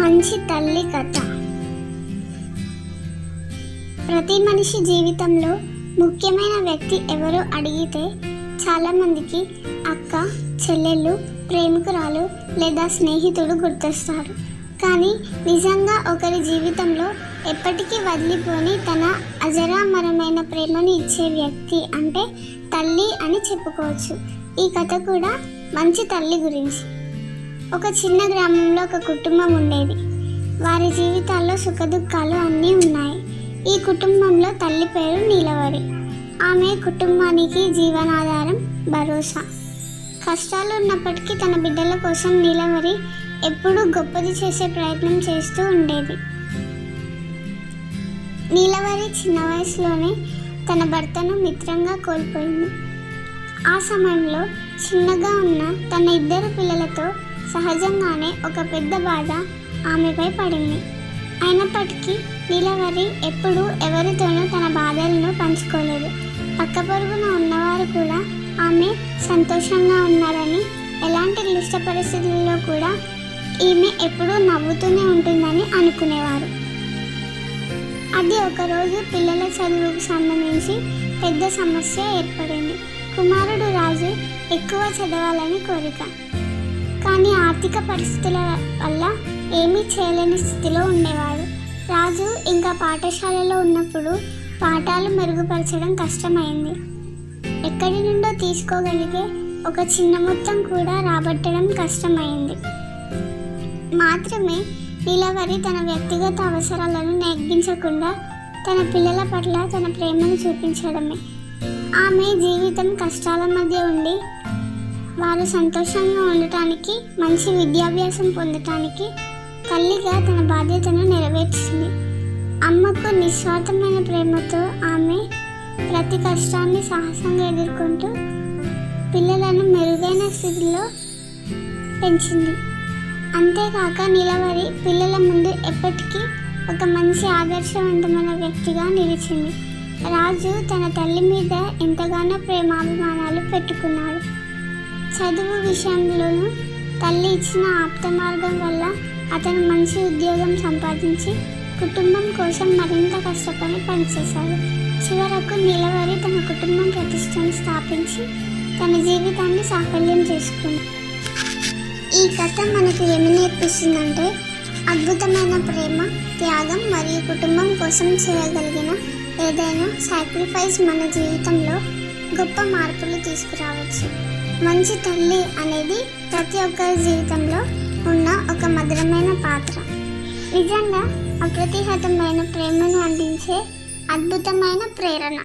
మంచి తల్లి కథ. ప్రతి మనిషి జీవితంలో ముఖ్యమైన వ్యక్తి ఎవరో అడిగితే చాలామందికి అక్క, చెల్లెళ్ళు, ప్రేమికురాలు లేదా స్నేహితుడు గుర్తొస్తారు. కానీ నిజంగా ఒకరి జీవితంలో ఎప్పటికీ వదిలిపోని తన అజరామరమైన ప్రేమను ఇచ్చే వ్యక్తి అంటే తల్లి అని చెప్పుకోవచ్చు. ఈ కథ కూడా మంచి తల్లి గురించి. ఒక చిన్న గ్రామంలో ఒక కుటుంబం ఉండేది. వారి జీవితాల్లో సుఖదుఖాలు అన్నీ ఉన్నాయి. ఈ కుటుంబంలో తల్లి పేరు నీలవరి. ఆమె కుటుంబానికి జీవనాధారం, భరోసా. కష్టాలు ఉన్నప్పటికీ తన బిడ్డల కోసం నీలవరి ఎప్పుడూ గొప్పది చేసే ప్రయత్నం చేస్తూ ఉండేది. నీలవరి చిన్న వయసులోనే తన భర్తను మిత్రంగా కోల్పోయింది. ఆ సమయంలో చిన్నగా ఉన్న తన 2 పిల్లలతో సహజంగానే ఒక పెద్ద బాధ ఆమెపై పడింది. అయినప్పటికీ నీలవరి ఎప్పుడూ ఎవరితోనూ తన బాధలను పంచుకోలేదు. పక్కపొరుగున ఉన్నవారు కూడా ఆమె సంతోషంగా ఉన్నారని, ఎలాంటి క్లిష్ట పరిస్థితుల్లో కూడా ఈమె ఎప్పుడూ నవ్వుతూనే ఉంటుందని అనుకునేవారు. అది ఒకరోజు పిల్లల చదువుకు సంబంధించి పెద్ద సమస్య ఏర్పడింది. కుమారుడు రాజు ఎక్కువ చదవాలని కోరిక. కానీ ఆర్థిక పరిస్థితుల వల్ల ఏమీ చేయలేని స్థితిలో ఉండేవాడు. రాజు ఇంకా పాఠశాలలో ఉన్నప్పుడు పాఠాలు మెరుగుపరచడం కష్టమైంది. ఎక్కడి నుండో తీసుకోగలిగే ఒక చిన్న మొత్తం కూడా రాబట్టడం కష్టమైంది. మాత్రమే నీలవరి తన వ్యక్తిగత అవసరాలను నెగ్గించకుండా తన పిల్లల పట్ల తన ప్రేమను చూపించడమే. ఆమె జీవితం కష్టాల మధ్య ఉండి వారు సంతోషంగా ఉండటానికి, మంచి విద్యాభ్యాసం పొందటానికి తల్లిగా తన బాధ్యతను నెరవేర్చింది. అమ్మకు నిస్వార్థమైన ప్రేమతో ఆమె ప్రతి కష్టాన్ని సాహసంగా ఎదుర్కొంటూ పిల్లలను మెరుగైన స్థితిలో పెంచింది. అంతేకాక నీలవరి పిల్లల ముందు ఎప్పటికీ ఒక మంచి ఆదర్శవంతమైన వ్యక్తిగా నిలిచింది. రాజు తన తల్లి మీద ఎంతగానో ప్రేమాభిమానాలు పెట్టుకున్నాడు. చదువు విషయంలోనూ తల్లి ఇచ్చిన ఆప్త మార్గం వల్ల అతను మంచి ఉద్యోగం సంపాదించి కుటుంబం కోసం మరింత కష్టపడి పనిచేశాడు. చివరకు నీలవరి తన కుటుంబం ప్రతిష్టను స్థాపించి తన జీవితాన్ని సాఫల్యం చేసుకుంది. ఈ కథ మనకు ఏమి నేర్పిస్తుందంటే, అద్భుతమైన ప్రేమ, త్యాగం మరియు కుటుంబం కోసం చేయగలిగిన ఏదైనా సాక్రిఫైస్ మన జీవితంలో గొప్ప మార్పులు తీసుకురావచ్చు. మంచి తల్లి అనేది ప్రతి ఒక్కరి జీవితంలో ఉన్న ఒక మధురమైన పాత్ర. నిజంగా అప్రతిహతమైన ప్రేమను అందించే అద్భుతమైన ప్రేరణ.